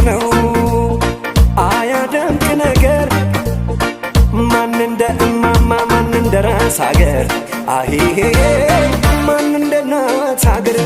ነው አያደምቅ ነገር ማን እንደ እማማ ማን እንደ ራስ ሀገር አሄ ማን እንደ እናት ሀገር